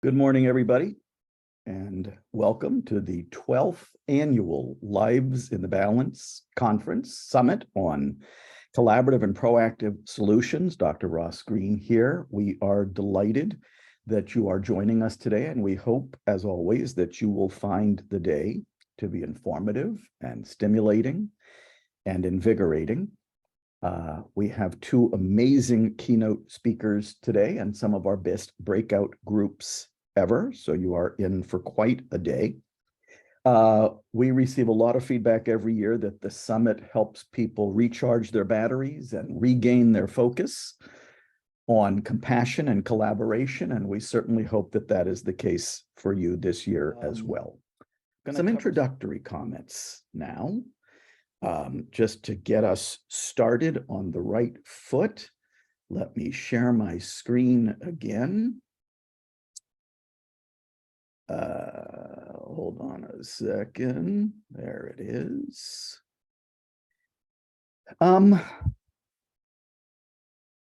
Good morning, everybody, and welcome to the 12th annual Lives in the Balance Conference Summit on Collaborative and Proactive Solutions. Dr. Ross Greene here. We are delighted that you are joining us today, and we hope, as always, that you will find the day to be informative and stimulating and invigorating. We have two amazing keynote speakers today and some of our best breakout groups ever, so you are in for quite a day. We receive a lot of feedback every year that the summit helps people recharge their batteries and regain their focus on compassion and collaboration, and we certainly hope that that is the case for you this year as well. Some introductory comments now. Just to get us started on the right foot, let me share my screen again. Hold on a second. There it is.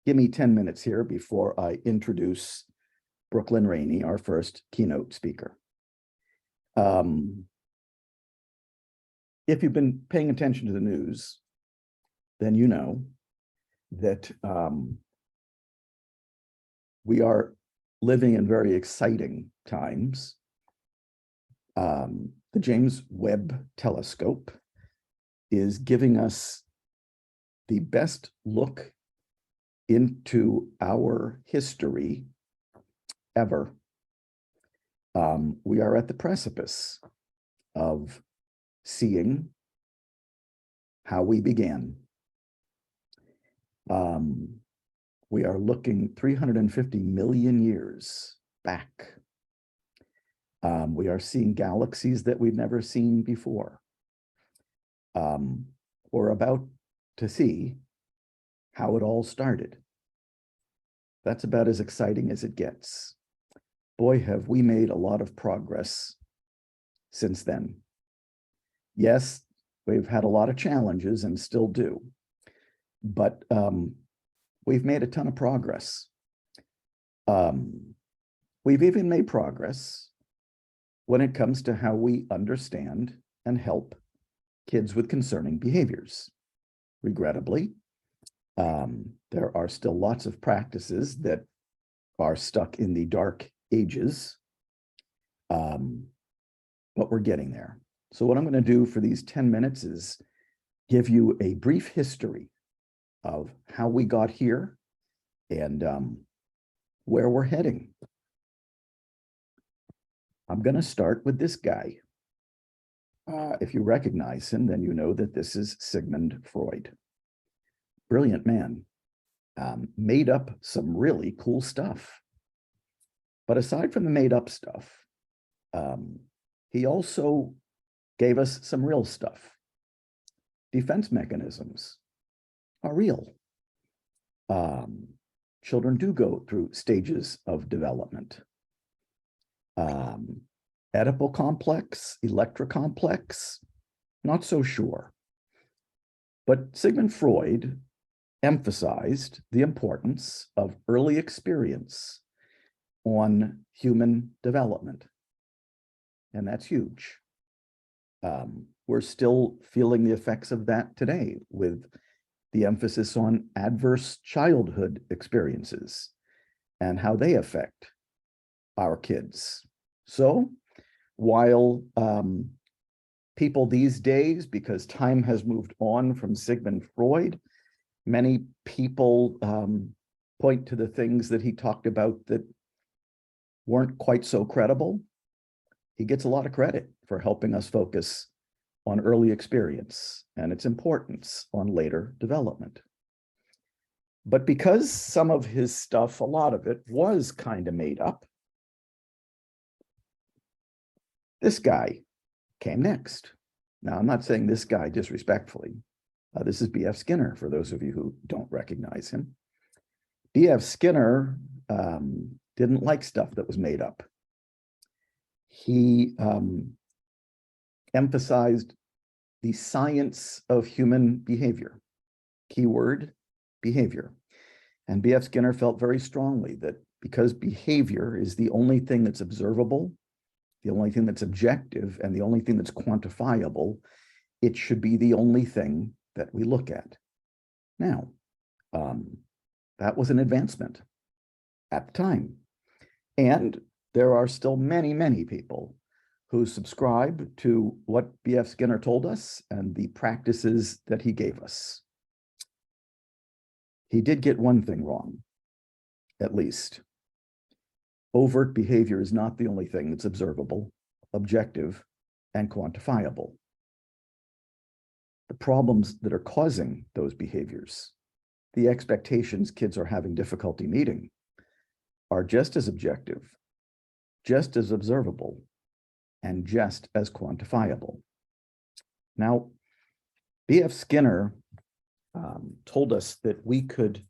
Give me 10 minutes here before I introduce Brooklyn Rainey, our first keynote speaker. If you've been paying attention to the news, then you know that we are living in very exciting times. The James Webb Telescope is giving us the best look into our history ever. We are at the precipice of seeing how we began. We are looking 350 million years back. We are seeing galaxies that we've never seen before. We're about to see how it all started. That's about as exciting as it gets. Boy, have we made a lot of progress since then. Yes, we've had a lot of challenges and still do, but we've made a ton of progress. We've even made progress when it comes to how we understand and help kids with concerning behaviors. Regrettably, there are still lots of practices that are stuck in the dark ages, but we're getting there. So what I'm going to do for these 10 minutes is give you a brief history of how we got here and where we're heading. I'm going to start with this guy. If you recognize him, then you know that this is Sigmund Freud. Brilliant man. Made up some really cool stuff. But aside from the made up stuff, he also gave us some real stuff. Defense mechanisms are real. Children do go through stages of development. Oedipal complex, Electra complex, not so sure. But Sigmund Freud emphasized the importance of early experience on human development. And that's huge. We're still feeling the effects of that today with the emphasis on adverse childhood experiences and how they affect our kids. So while people these days, because time has moved on from Sigmund Freud, many people point to the things that he talked about that weren't quite so credible, he gets a lot of credit for helping us focus on early experience and its importance on later development. But because some of his stuff, a lot of it, was kind of made up, this guy came next. Now, I'm not saying this guy disrespectfully. This is B.F. Skinner, for those of you who don't recognize him. B.F. Skinner didn't like stuff that was made up. He emphasized the science of human behavior, keyword behavior. And B.F. Skinner felt very strongly that because behavior is the only thing that's observable, the only thing that's objective, and the only thing that's quantifiable, it should be the only thing that we look at. Now, that was an advancement at the time. And there are still many, many people who subscribe to what B.F. Skinner told us and the practices that he gave us. He did get one thing wrong, at least. Overt behavior is not the only thing that's observable, objective, and quantifiable. The problems that are causing those behaviors, the expectations kids are having difficulty meeting, are just as objective, just as observable, and just as quantifiable. Now, B.F. Skinner told us that we could,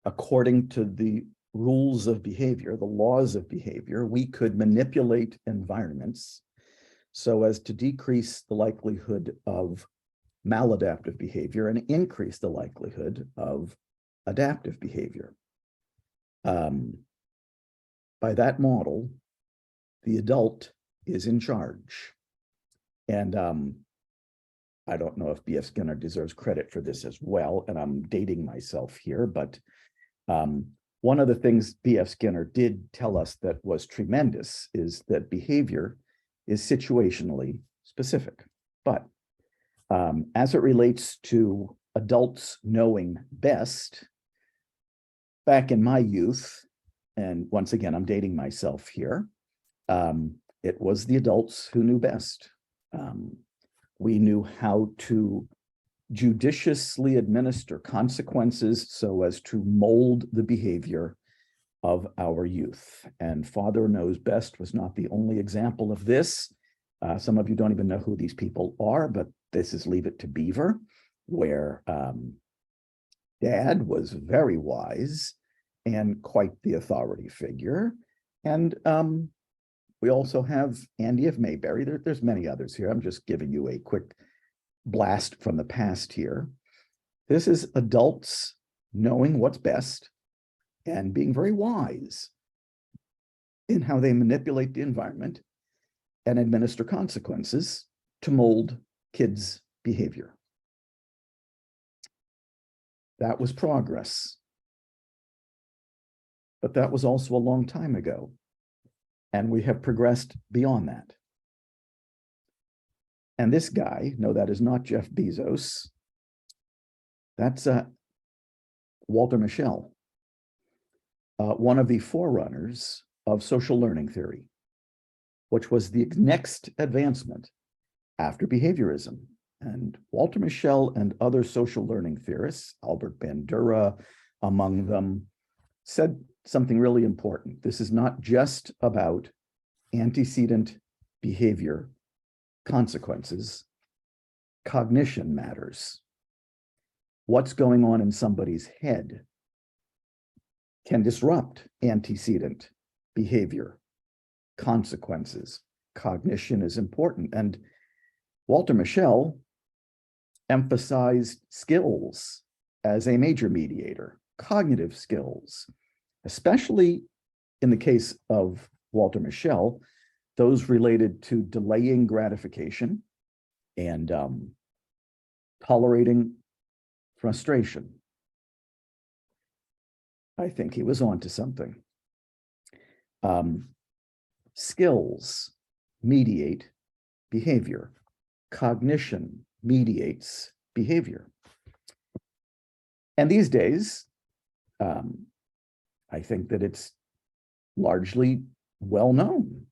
according to the rules of behavior, the laws of behavior, we could manipulate environments so as to decrease the likelihood of maladaptive behavior and increase the likelihood of adaptive behavior. By that model, the adult is in charge. And I don't know if B.F. Skinner deserves credit for this as well, and I'm dating myself here, but one of the things B.F. Skinner did tell us that was tremendous is that behavior is situationally specific. But as it relates to adults knowing best, back in my youth, and once again, I'm dating myself here, it was the adults who knew best. We knew how to judiciously administer consequences so as to mold the behavior of our youth. And Father Knows Best was not the only example of this. Some of you don't even know who these people are, but this is Leave It to Beaver, where Dad was very wise and quite the authority figure. And we also have Andy of Mayberry. There's many others here. I'm just giving you a quick blast from the past here. This is adults knowing what's best and being very wise in how they manipulate the environment and administer consequences to mold kids' behavior. That was progress. But that was also a long time ago. And we have progressed beyond that. And this guy, no, that is not Jeff Bezos. That's Walter Mischel, one of the forerunners of social learning theory, which was the next advancement after behaviorism. And Walter Mischel and other social learning theorists, Albert Bandura among them, said something really important. This is not just about antecedent behavior consequences. Cognition matters. What's going on in somebody's head can disrupt antecedent behavior consequences. Cognition is important. And Walter Mischel emphasized skills as a major mediator, cognitive skills, especially in the case of Walter Mischel, those related to delaying gratification and tolerating frustration. I think he was onto something. Skills mediate behavior. Cognition mediates behavior. And these days, I think that it's largely well known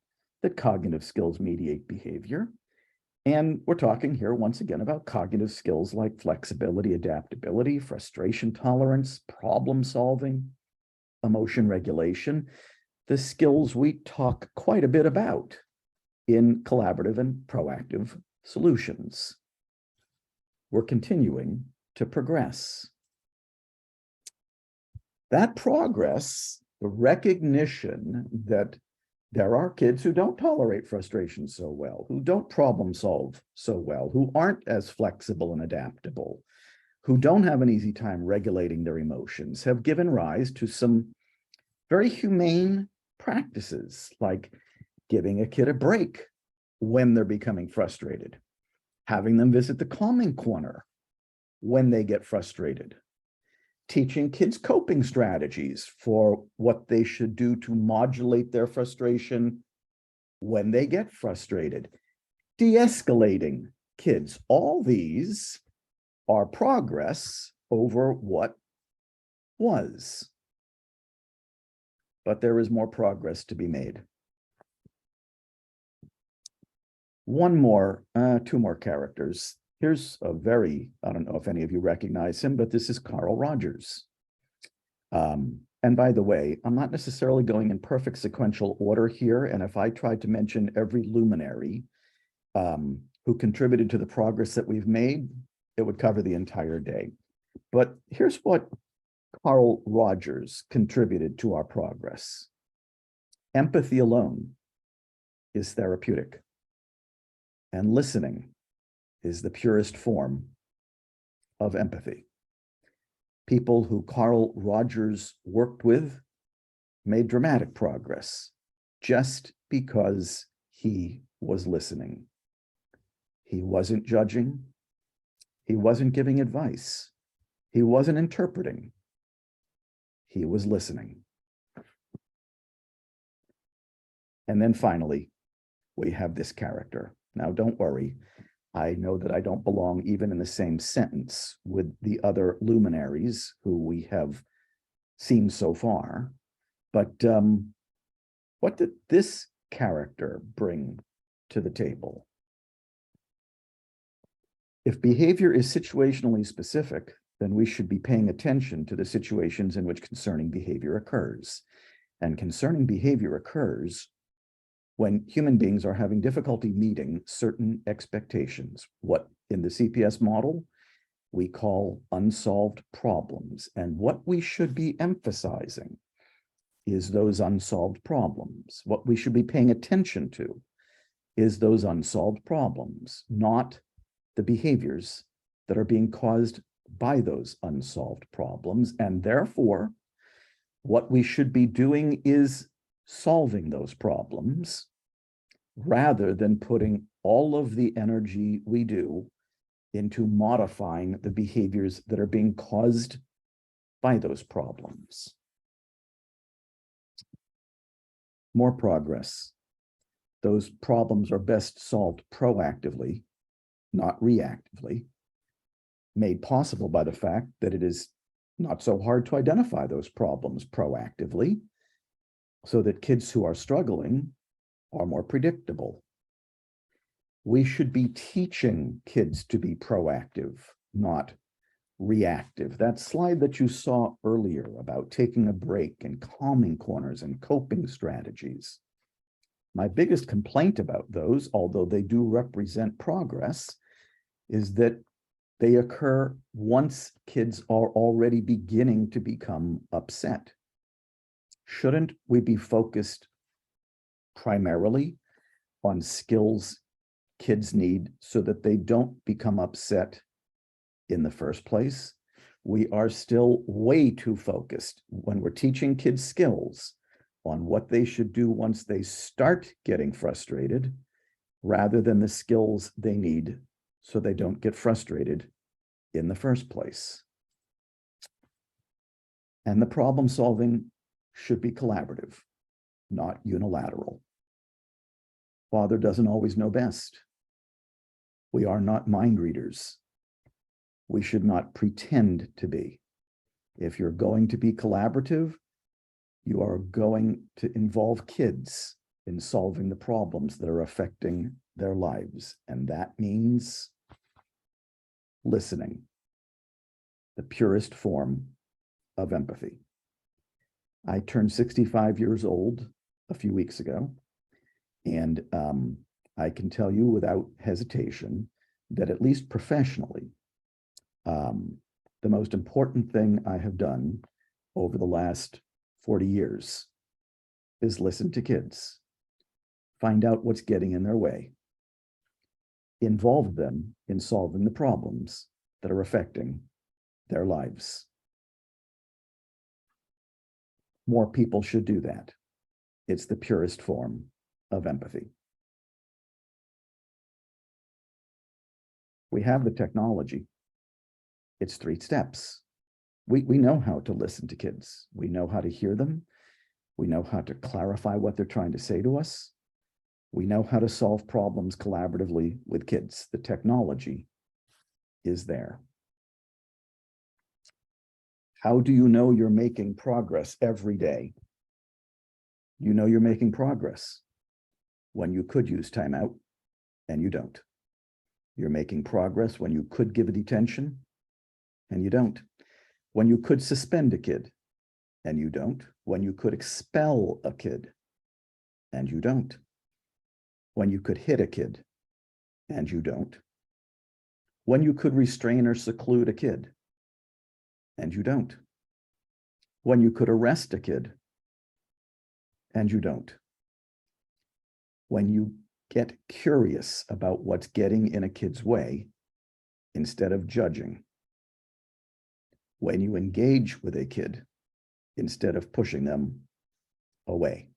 that cognitive skills mediate behavior. And we're talking here once again about cognitive skills like flexibility, adaptability, frustration tolerance, problem solving, emotion regulation, the skills we talk quite a bit about in collaborative and proactive solutions. We're continuing to progress. That progress, the recognition that there are kids who don't tolerate frustration so well, who don't problem solve so well, who aren't as flexible and adaptable, who don't have an easy time regulating their emotions, have given rise to some very humane practices like giving a kid a break when they're becoming frustrated, having them visit the calming corner when they get frustrated, teaching kids coping strategies for what they should do to modulate their frustration when they get frustrated, de-escalating kids. All these are progress over what was. But there is more progress to be made. One more, two more characters. Here's a very, I don't know if any of you recognize him, but this is Carl Rogers. And by the way, I'm not necessarily going in perfect sequential order here. And if I tried to mention every luminary who contributed to the progress that we've made, it would cover the entire day. But here's what Carl Rogers contributed to our progress. Empathy alone is therapeutic, and listening is the purest form of empathy. People who Carl Rogers worked with made dramatic progress just because he was listening. He wasn't judging. He wasn't giving advice. He wasn't interpreting. He was listening. And then finally, we have this character. Now, don't worry. I know that I don't belong even in the same sentence with the other luminaries who we have seen so far. But what did this character bring to the table? If behavior is situationally specific, then we should be paying attention to the situations in which concerning behavior occurs. And concerning behavior occurs when human beings are having difficulty meeting certain expectations, what in the CPS model we call unsolved problems. And what we should be emphasizing is those unsolved problems. What we should be paying attention to is those unsolved problems, not the behaviors that are being caused by those unsolved problems. And therefore, what we should be doing is solving those problems rather than putting all of the energy we do into modifying the behaviors that are being caused by those problems. More progress. Those problems are best solved proactively, not reactively, made possible by the fact that it is not so hard to identify those problems proactively, so that kids who are struggling are more predictable. We should be teaching kids to be proactive, not reactive. That slide that you saw earlier about taking a break and calming corners and coping strategies. My biggest complaint about those, although they do represent progress, is that they occur once kids are already beginning to become upset. Shouldn't we be focused primarily on skills kids need so that they don't become upset in the first place? We are still way too focused when we're teaching kids skills on what they should do once they start getting frustrated, rather than the skills they need so they don't get frustrated in the first place. And the problem solving should be collaborative, not unilateral. Father doesn't always know best. We are not mind readers. We should not pretend to be. If you're going to be collaborative, you are going to involve kids in solving the problems that are affecting their lives. And that means listening, the purest form of empathy. I turned 65 years old a few weeks ago, and I can tell you without hesitation that at least professionally, the most important thing I have done over the last 40 years is listen to kids, find out what's getting in their way, involve them in solving the problems that are affecting their lives. More people should do that. It's the purest form of empathy. We have the technology. It's 3 steps. We know how to listen to kids. We know how to hear them. We know how to clarify what they're trying to say to us. We know how to solve problems collaboratively with kids. The technology is there. How do you know you're making progress every day? You know you're making progress when you could use timeout and you don't. You're making progress when you could give it detention and you don't. When you could suspend a kid and you don't. When you could expel a kid and you don't. When you could hit a kid and you don't. When you could restrain or seclude a kid and you don't. When you could arrest a kid and you don't. When you get curious about what's getting in a kid's way instead of judging. When you engage with a kid instead of pushing them away.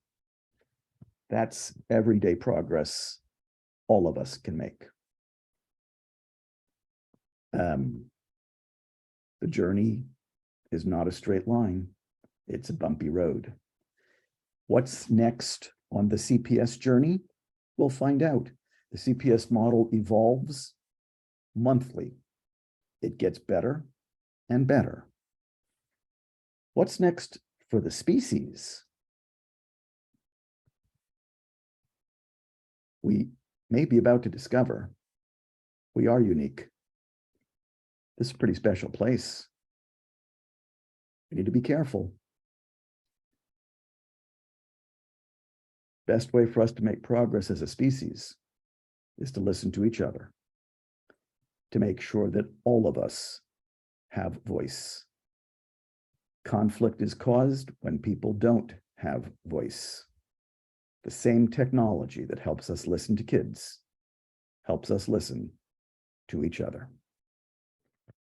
That's everyday progress all of us can make. The journey is not a straight line. It's a bumpy road. What's next on the CPS journey? We'll find out. The CPS model evolves monthly. It gets better and better. What's next for the species? We may be about to discover we are unique. This is a pretty special place. We need to be careful. Best way for us to make progress as a species is to listen to each other, to make sure that all of us have voice. Conflict is caused when people don't have voice. The same technology that helps us listen to kids helps us listen to each other.